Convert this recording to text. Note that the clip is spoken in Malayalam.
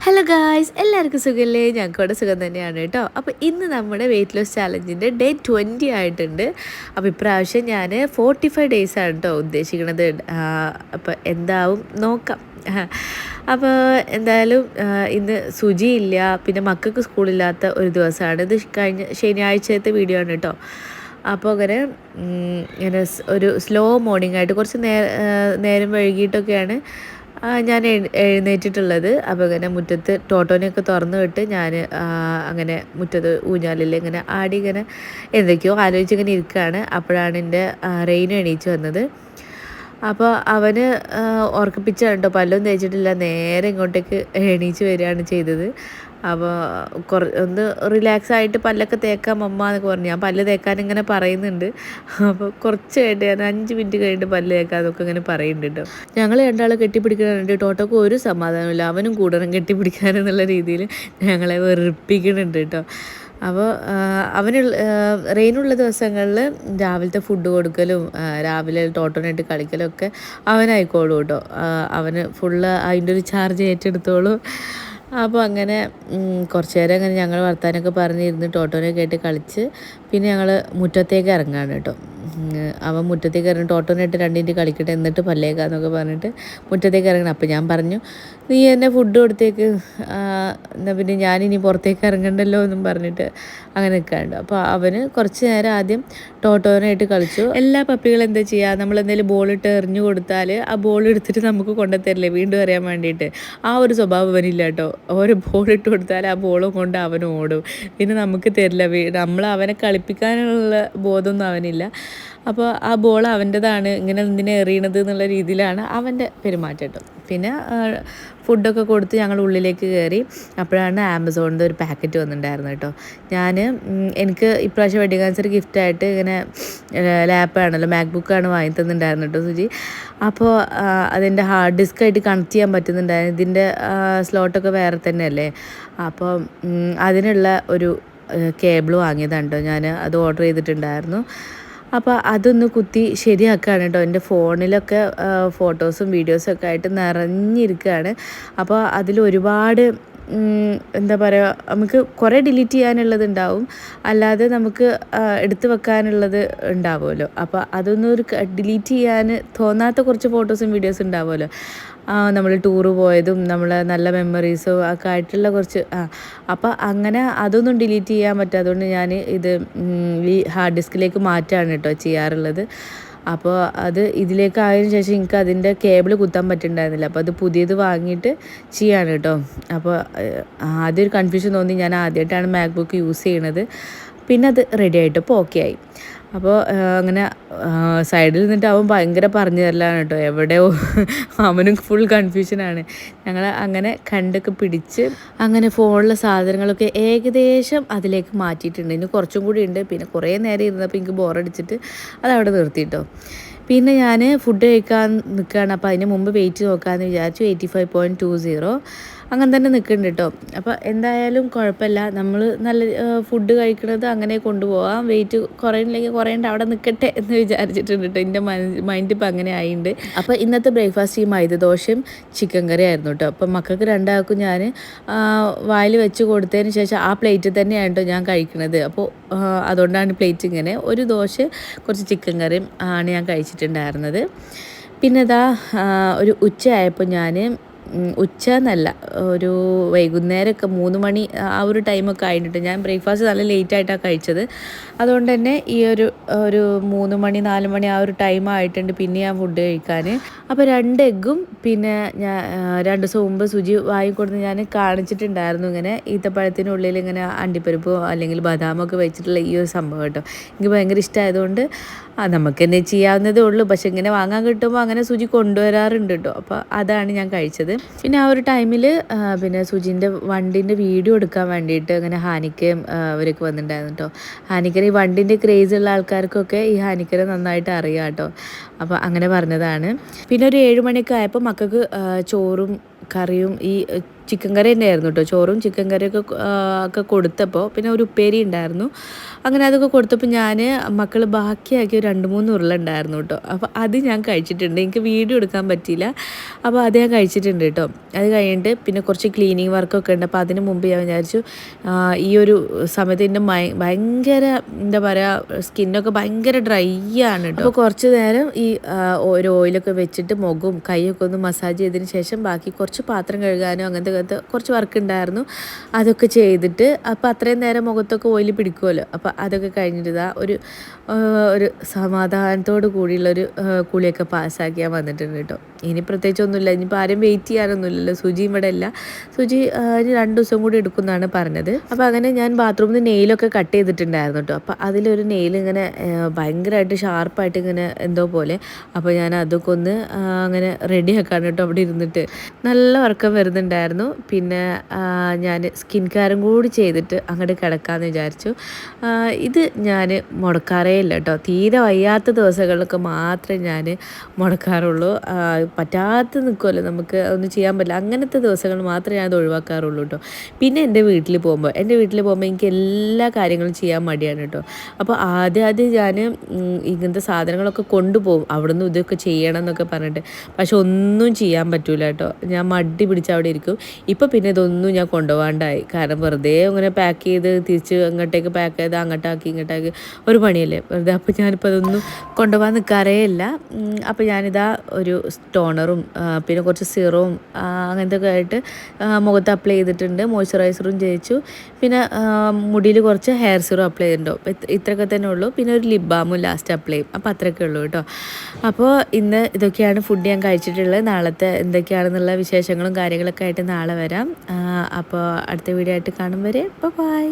ഹലോ ഗായ്സ്, എല്ലാവർക്കും സുഖമല്ലേ? ഞങ്ങൾക്കവിടെ സുഖം തന്നെയാണ് കേട്ടോ. അപ്പോൾ ഇന്ന് നമ്മുടെ വെയിറ്റ് ലോസ് ചാലഞ്ചിൻ്റെ ഡേ 20 ആയിട്ടുണ്ട്. അപ്പോൾ ഇപ്രാവശ്യം ഞാൻ 45 ഡേയ്സാണ് കേട്ടോ ഉദ്ദേശിക്കുന്നത്. അപ്പോൾ എന്താവും നോക്കാം. അപ്പോൾ എന്തായാലും ഇന്ന് സുജിയില്ല, പിന്നെ മക്കൾക്ക് സ്കൂളില്ലാത്ത ഒരു ദിവസമാണ്. ഇത് കഴിഞ്ഞ ശനിയാഴ്ചത്തെ വീഡിയോ ആണ് കേട്ടോ. അപ്പോൾ അങ്ങനെ ഇങ്ങനെ ഒരു സ്ലോ മോർണിംഗ് ആയിട്ട് കുറച്ച് നേരം വൈകിട്ടൊക്കെയാണ് ഞാൻ എഴുന്നേറ്റിട്ടുള്ളത്. അപ്പോൾ ഇങ്ങനെ മുറ്റത്ത് ടോട്ടോനെയൊക്കെ തുറന്നു വിട്ട് ഞാൻ അങ്ങനെ മുറ്റത്ത് ഊഞ്ഞാലിൽ ഇങ്ങനെ ആടി ഇങ്ങനെ എന്തൊക്കെയോ ആലോചിച്ചിങ്ങനെ ഇരിക്കുകയാണ്. അപ്പോഴാണ് എൻ്റെ റെയിനും എണീച്ച് വന്നത്. അപ്പോൾ അവന് ഉറക്കിപ്പിച്ച കേട്ടോ, പല്ലൊന്നും തേച്ചിട്ടില്ല, നേരെ ഇങ്ങോട്ടേക്ക് എണീച്ച് വരികയാണ് ചെയ്തത്. അപ്പോൾ ഒന്ന് റിലാക്സ് ആയിട്ട് പല്ലൊക്കെ തേക്കാം അമ്മ എന്നൊക്കെ പറഞ്ഞു. ഞാൻ പല്ല് തേക്കാൻ ഇങ്ങനെ പറയുന്നുണ്ട്. അപ്പോൾ കുറച്ച് കഴിഞ്ഞിട്ട് ഞാൻ 5 മിനിറ്റ് കഴിഞ്ഞിട്ട് പല്ല് തേക്കാന്നൊക്കെ ഇങ്ങനെ പറയുന്നുണ്ട് കേട്ടോ. ഞങ്ങൾ രണ്ടാൾ കെട്ടിപ്പിടിക്കുന്നുണ്ട്. ടോട്ടോക്ക് ഒരു സമാധാനമില്ല, അവനും കൂടണം കെട്ടിപ്പിടിക്കാനെന്നുള്ള രീതിയിൽ ഞങ്ങളെ വെറുപ്പിക്കുന്നുണ്ട് കേട്ടോ. അപ്പോൾ റെയിനുള്ള ദിവസങ്ങളിൽ രാവിലത്തെ ഫുഡ് കൊടുക്കലും രാവിലെ ടോട്ടോനായിട്ട് കളിക്കലും ഒക്കെ അവനായിക്കോളൂ കേട്ടോ. അവന് ഫുള്ള് അതിൻ്റെ ഒരു ചാർജ് ഏറ്റെടുത്തോളൂ. അപ്പോൾ അങ്ങനെ കുറച്ച് നേരം അങ്ങനെ ഞങ്ങൾ വർത്താനൊക്കെ പറഞ്ഞിരുന്ന് ടോട്ടോനെ കേട്ട് കളിച്ച് പിന്നെ ഞങ്ങൾ മുറ്റത്തേക്ക് ഇറങ്ങാണ് കേട്ടോ. അവൻ മുറ്റത്തേക്ക് ഇറങ്ങി ടോട്ടോനായിട്ട് 2 മിനിറ്റ് കളിക്കട്ടെ, എന്നിട്ട് പല്ലേക്കാന്നൊക്കെ പറഞ്ഞിട്ട് മുറ്റത്തേക്ക് ഇറങ്ങണം. അപ്പോൾ ഞാൻ പറഞ്ഞു, നീ എന്നെ ഫുഡ് കൊടുത്തേക്ക്, എന്നാൽ പിന്നെ ഞാനിനി പുറത്തേക്ക് ഇറങ്ങണ്ടല്ലോ എന്നും പറഞ്ഞിട്ട് അങ്ങനെ നിൽക്കാണ്ട്. അപ്പോൾ അവന് കുറച്ച് നേരം ആദ്യം ടോട്ടോനായിട്ട് കളിച്ചു. എല്ലാ പപ്പികളും എന്താ ചെയ്യുക, നമ്മളെന്തെങ്കിലും ബോളിട്ട് എറിഞ്ഞു കൊടുത്താൽ ആ ബോൾ എടുത്തിട്ട് നമുക്ക് കൊണ്ടുത്തരില്ലേ വീണ്ടും അറിയാൻ വേണ്ടിയിട്ട്. ആ ഒരു സ്വഭാവം അവനില്ല കേട്ടോ. ഒരു ബോളിട്ട് കൊടുത്താൽ ആ ബോളും കൊണ്ട് അവൻ ഓടും, പിന്നെ നമുക്ക് തരില്ല. നമ്മൾ അവനെ കളിപ്പിക്കാനുള്ള ബോധമൊന്നും അവനില്ല. അപ്പോൾ ആ ബോൾ അവൻ്റെതാണ്, ഇങ്ങനെ എന്തിനെ എറിയണത് എന്നുള്ള രീതിയിലാണ് അവൻ്റെ പെരുമാറ്റം കേട്ടോ. പിന്നെ ഫുഡൊക്കെ കൊടുത്ത് ഞങ്ങൾ ഉള്ളിലേക്ക് കയറി. അപ്പോഴാണ് ആമസോണിൻ്റെ ഒരു പാക്കറ്റ് വന്നിട്ടുണ്ടായിരുന്നു കേട്ടോ. എനിക്ക് ഇപ്രാവശ്യം വെഡിങ് ആനിവേഴ്സറി ഗിഫ്റ്റായിട്ട് ഇങ്ങനെ ലാപ്പാണല്ലോ, മാക്ബുക്കാണ് വാങ്ങി തന്നിട്ടുണ്ടായിരുന്നു കേട്ടോ സുജി. അപ്പോൾ അതിൻ്റെ ഹാർഡ് ഡിസ്കായിട്ട് കണക്ട് ചെയ്യാൻ പറ്റുന്നുണ്ടായിരുന്നു. ഇതിൻ്റെ സ്ലോട്ടൊക്കെ വേറെ തന്നെയല്ലേ. അപ്പോൾ അതിനുള്ള ഒരു കേബിൾ വാങ്ങിയതാണ് കേട്ടോ ഞാൻ. അത് ഓർഡർ ചെയ്തിട്ടുണ്ടായിരുന്നു. അപ്പോൾ അതൊന്ന് കുത്തി ശരിയാക്കുകയാണ് കേട്ടോ. എൻ്റെ ഫോണിലൊക്കെ ഫോട്ടോസും വീഡിയോസും ഒക്കെ ആയിട്ട് നിറഞ്ഞിരിക്കുകയാണ്. അപ്പോൾ അതിലൊരുപാട് എന്താ പറയുക, നമുക്ക് കുറേ ഡിലീറ്റ് ചെയ്യാനുള്ളത് ഉണ്ടാവും, അല്ലാതെ നമുക്ക് എടുത്തു വെക്കാനുള്ളത് ഉണ്ടാവുമല്ലോ. അപ്പോൾ അതൊന്നൊരു ഡിലീറ്റ് ചെയ്യാൻ തോന്നാത്ത കുറച്ച് ഫോട്ടോസും വീഡിയോസും ഉണ്ടാവുമല്ലോ. നമ്മൾ ടൂറ് പോയതും നമ്മളെ നല്ല മെമ്മറീസും ഒക്കെ ആയിട്ടുള്ള കുറച്ച് അപ്പോൾ അങ്ങനെ അതൊന്നും ഡിലീറ്റ് ചെയ്യാൻ പറ്റാത്തതുകൊണ്ട് ഞാൻ ഇത് ഈ ഹാർഡ് ഡിസ്കിലേക്ക് മാറ്റാണ് കേട്ടോ ചെയ്യാറുള്ളത്. അപ്പോൾ അത് ഇതിലേക്ക് ആയതിനു ശേഷം എനിക്ക് അതിൻ്റെ കേബിൾ കുത്താൻ പറ്റുന്നുണ്ടായിരുന്നില്ല. അപ്പോൾ അത് പുതിയത് വാങ്ങിയിട്ട് ചെയ്യാണ് കേട്ടോ. അപ്പോൾ ആദ്യം ഒരു കൺഫ്യൂഷൻ തോന്നി. ഞാൻ ആദ്യമായിട്ടാണ് മാക്ബുക്ക് യൂസ് ചെയ്യണത്. പിന്നെ അത് റെഡി ആയിട്ട് ഇപ്പോൾ ഓക്കെ ആയി. അപ്പോൾ അങ്ങനെ സൈഡിൽ നിന്നിട്ട് അവൻ ഭയങ്കര പറഞ്ഞു തരലാണ് കേട്ടോ. എവിടെയോ അവനും ഫുൾ കൺഫ്യൂഷനാണ്. ഞങ്ങൾ അങ്ങനെ കണ്ടൊക്കെ പിടിച്ച് അങ്ങനെ ഫോണിലെ സാധനങ്ങളൊക്കെ ഏകദേശം അതിലേക്ക് മാറ്റിയിട്ടുണ്ട്. ഇനി കുറച്ചും കൂടി ഉണ്ട്. പിന്നെ കുറേ നേരം ഇരുന്നപ്പോൾ എനിക്ക് ബോറടിച്ചിട്ട് അതവിടെ നിർത്തിയിട്ടോ. പിന്നെ ഞാൻ ഫുഡ് കഴിക്കാൻ നിൽക്കുകയാണ്. അപ്പോൾ അതിന് മുമ്പ് വെയിറ്റ് നോക്കാമെന്ന് വിചാരിച്ചു. 85.20 അങ്ങനെ തന്നെ നിൽക്കുന്നുണ്ട് കേട്ടോ. അപ്പോൾ എന്തായാലും കുഴപ്പമില്ല, നമ്മൾ നല്ല ഫുഡ് കഴിക്കുന്നത് അങ്ങനെ കൊണ്ടുപോകാം. വെയിറ്റ് കുറയണില്ലെങ്കിൽ കുറയേണ്ട, അവിടെ നിൽക്കട്ടെ എന്ന് വിചാരിച്ചിട്ടുണ്ട് കേട്ടോ. എൻ്റെ മൈൻഡ് ഇപ്പം അങ്ങനെ ആയിട്ടുണ്ട്. അപ്പോൾ ഇന്നത്തെ ബ്രേക്ക്ഫാസ്റ്റ് ഈ മൈദദോശയും ചിക്കൻ കറി ആയിരുന്നു കേട്ടോ. അപ്പം മക്കൾക്ക് രണ്ടാൾക്കും ഞാൻ വായിൽ വെച്ച് കൊടുത്തതിന് ശേഷം ആ പ്ലേറ്റിൽ തന്നെയാണ് കേട്ടോ ഞാൻ കഴിക്കുന്നത്. അപ്പോൾ അതുകൊണ്ടാണ് പ്ലേറ്റ് ഇങ്ങനെ. ഒരു ദോശ കുറച്ച് ചിക്കൻ കറിയും ആണ് ഞാൻ കഴിച്ചിട്ടുണ്ടായിരുന്നത്. പിന്നെ ഇതാ ഒരു ഉച്ചയായപ്പോൾ ഞാൻ ഉച്ച എന്നല്ല, ഒരു വൈകുന്നേരമൊക്കെ 3 മണി ആ ഒരു ടൈമൊക്കെ ആയിട്ട് ഞാൻ ബ്രേക്ക്ഫാസ്റ്റ് നല്ല ലേറ്റായിട്ടാണ് കഴിച്ചത്. അതുകൊണ്ട് തന്നെ ഈ ഒരു 3 മണി 4 മണി ആ ഒരു ടൈം ആയിട്ടുണ്ട് പിന്നെ ഞാൻ ഫുഡ് കഴിക്കാൻ. അപ്പോൾ 2 എഗ്ഗും പിന്നെ ഞാൻ 2 ദിവസം മുമ്പ് സുജി വാങ്ങിക്കൊടുത്ത് ഞാൻ കാണിച്ചിട്ടുണ്ടായിരുന്നു. ഇങ്ങനെ ഈത്തപ്പഴത്തിനുള്ളിൽ ഇങ്ങനെ അണ്ടിപ്പരിപ്പോ അല്ലെങ്കിൽ ബദാമൊക്കെ വെച്ചിട്ടുള്ള ഈ ഒരു സംഭവം കേട്ടോ. എനിക്ക് ഭയങ്കര ഇഷ്ടമായതുകൊണ്ട് നമുക്ക് തന്നെ ചെയ്യാവുന്നതേ ഉള്ളൂ. പക്ഷെ ഇങ്ങനെ വാങ്ങാൻ കിട്ടുമ്പോൾ അങ്ങനെ സുജി കൊണ്ടുവരാറുണ്ട് കേട്ടോ. അപ്പോൾ അതാണ് ഞാൻ കഴിച്ചത്. പിന്നെ ആ ഒരു ടൈമിൽ പിന്നെ സുജിൻ്റെ വണ്ടിൻ്റെ വീഡിയോ എടുക്കാൻ വേണ്ടിയിട്ട് അങ്ങനെ ഹാനിക്കയും അവരൊക്കെ വന്നിട്ടുണ്ടായിരുന്നു കേട്ടോ. ഹാനിക്കര ഈ വണ്ടിൻ്റെ ക്രേസ് ഉള്ള ആൾക്കാർക്കൊക്കെ ഈ ഹാനിക്കര നന്നായിട്ട് അറിയാം കേട്ടോ. അപ്പോൾ അങ്ങനെ പറഞ്ഞതാണ്. പിന്നെ ഒരു 7 മണിയൊക്കെ ആയപ്പോൾ മക്കൾക്ക് ചോറും കറിയും ഈ ചിക്കൻ കറി തന്നെയായിരുന്നു കേട്ടോ. ചോറും ചിക്കൻ കറിയൊക്കെ ഒക്കെ കൊടുത്തപ്പോൾ പിന്നെ ഒരു ഉപ്പേരി ഉണ്ടായിരുന്നു. അങ്ങനെ അതൊക്കെ കൊടുത്തപ്പോൾ ഞാൻ മക്കൾ ബാക്കിയാക്കിയ 2-3 ഉരുള ഉണ്ടായിരുന്നു കേട്ടോ. അപ്പോൾ അത് ഞാൻ കഴിച്ചിട്ടുണ്ട്. എനിക്ക് വീഡിയോ എടുക്കാൻ പറ്റിയില്ല. അപ്പോൾ അത് ഞാൻ കഴിച്ചിട്ടുണ്ട് കേട്ടോ. അത് കഴിഞ്ഞിട്ട് പിന്നെ കുറച്ച് ക്ലീനിങ് വർക്കൊക്കെ ഉണ്ട്. അപ്പോൾ അതിന് മുമ്പ് ഞാൻ വിചാരിച്ചു ഈ ഒരു സമയത്ത് എൻ്റെ ഭയങ്കര എന്താ പറയുക, സ്കിന്നൊക്കെ ഭയങ്കര ഡ്രൈ ആണ് കേട്ടോ. അപ്പോൾ കുറച്ച് നേരം ഈ ഒരു ഓയിലൊക്കെ വെച്ചിട്ട് മുഖവും കൈയൊക്കെ ഒന്ന് മസാജ് ചെയ്തതിന് ശേഷം ബാക്കി കുറച്ച് പാത്രം കഴുകാനോ അങ്ങനത്തെ കുറച്ച് വർക്ക് ഉണ്ടായിരുന്നു. അതൊക്കെ ചെയ്തിട്ട് അപ്പോൾ അത്രയും നേരം മുഖത്തൊക്കെ ഓയിൽ പിടിക്കുമല്ലോ. അപ്പോൾ അതൊക്കെ കഴിഞ്ഞിട്ട് ഒരു സമാധാനത്തോട് കൂടിയുള്ളൊരു കുളിയൊക്കെ പാസ്സാക്കിയാൽ വന്നിട്ടുണ്ട് കേട്ടോ. ഇനി പ്രത്യേകിച്ചൊന്നുമില്ല. ഇനിയിപ്പോൾ ആരും വെയിറ്റ് ചെയ്യാനൊന്നുമില്ലല്ലോ. സുജി ഇവിടെ ഇല്ല. സുജി 2 ദിവസം കൂടി എടുക്കുമെന്നാണ് പറഞ്ഞത്. അപ്പോൾ അങ്ങനെ ഞാൻ ബാത്റൂമിൽ നിന്ന് നെയിലൊക്കെ കട്ട് ചെയ്തിട്ടുണ്ടായിരുന്നു കേട്ടോ. അപ്പോൾ അതിലൊരു നെയിൽ ഇങ്ങനെ ഭയങ്കരമായിട്ട് ഷാർപ്പായിട്ട് ഇങ്ങനെ എന്തോ പോലെ. അപ്പോൾ ഞാൻ അതൊക്കെ ഒന്ന് അങ്ങനെ റെഡിയാക്കാണ് കേട്ടോ അവിടെ ഇരുന്നിട്ട്. നല്ല ഉറക്കം വരുന്നുണ്ടായിരുന്നു. പിന്നെ ഞാൻ സ്കിൻ കെയറും കൂടി ചെയ്തിട്ട് അങ്ങോട്ട് കിടക്കാമെന്ന് വിചാരിച്ചു. ഇത് ഞാൻ മുടക്കാറേ ഇല്ല കേട്ടോ. തീരെ വയ്യാത്ത ദിവസങ്ങളിലൊക്കെ മാത്രമേ ഞാൻ മുടക്കാറുള്ളൂ. പറ്റാത്ത നിൽക്കുമല്ലോ, നമുക്ക് ഒന്നും ചെയ്യാൻ പറ്റില്ല. അങ്ങനത്തെ ദിവസങ്ങൾ മാത്രമേ ഞാൻ അത് ഒഴിവാക്കാറുള്ളൂ കേട്ടോ. പിന്നെ എൻ്റെ വീട്ടിൽ പോകുമ്പോൾ എനിക്ക് എല്ലാ കാര്യങ്ങളും ചെയ്യാൻ മടിയാണ് കേട്ടോ. അപ്പോൾ ആദ്യം ഞാൻ ഇങ്ങനത്തെ സാധനങ്ങളൊക്കെ കൊണ്ടുപോകും അവിടുന്ന്, ഇതൊക്കെ ചെയ്യണം എന്നൊക്കെ പറഞ്ഞിട്ട്. പക്ഷെ ഒന്നും ചെയ്യാൻ പറ്റൂല കേട്ടോ. ഞാൻ മടി പിടിച്ച് അവിടെ ഇരിക്കും. ഇപ്പോൾ പിന്നെ ഇതൊന്നും ഞാൻ കൊണ്ടുപോകാണ്ടായി. കാരണം വെറുതെ അങ്ങനെ പാക്ക് ചെയ്ത് തിരിച്ച് അങ്ങോട്ടേക്ക് പാക്ക് ചെയ്ത് അങ്ങോട്ടാക്കി ഇങ്ങോട്ടാക്കി ഒരു പണിയല്ലേ വെറുതെ. അപ്പോൾ ഞാനിപ്പോൾ അതൊന്നും കൊണ്ടുപോകാൻ നിൽക്കാറേ ഇല്ല. അപ്പോൾ ഞാനിതാ ഒരു ടോണറും പിന്നെ കുറച്ച് സിറവും അങ്ങനത്തെ ഒക്കെ ആയിട്ട് മുഖത്ത് അപ്ലൈ ചെയ്തിട്ടുണ്ട്. മോയ്സ്ചറൈസറും തേച്ചു. പിന്നെ മുടിയിൽ കുറച്ച് ഹെയർ സിറം അപ്ലൈ ചെയ്തിട്ടുണ്ടോ. ഇത്രയൊക്കെ തന്നെ ഉള്ളൂ. പിന്നെ ഒരു ലിപ് ബാമും ലാസ്റ്റ് അപ്ലൈ ചെയ്യും. അപ്പോൾ അത്രയൊക്കെ ഉള്ളൂ കേട്ടോ. അപ്പോൾ ഇന്ന് ഇതൊക്കെയാണ് ഫുഡ് ഞാൻ കഴിച്ചിട്ടുള്ളത്. നാളത്തെ എന്തൊക്കെയാണെന്നുള്ള വിശേഷങ്ങളും കാര്യങ്ങളൊക്കെ ആയിട്ട് നാളെ വരാം. അപ്പോൾ അടുത്ത വീഡിയോ ആയിട്ട് കാണും വരെ ബൈ.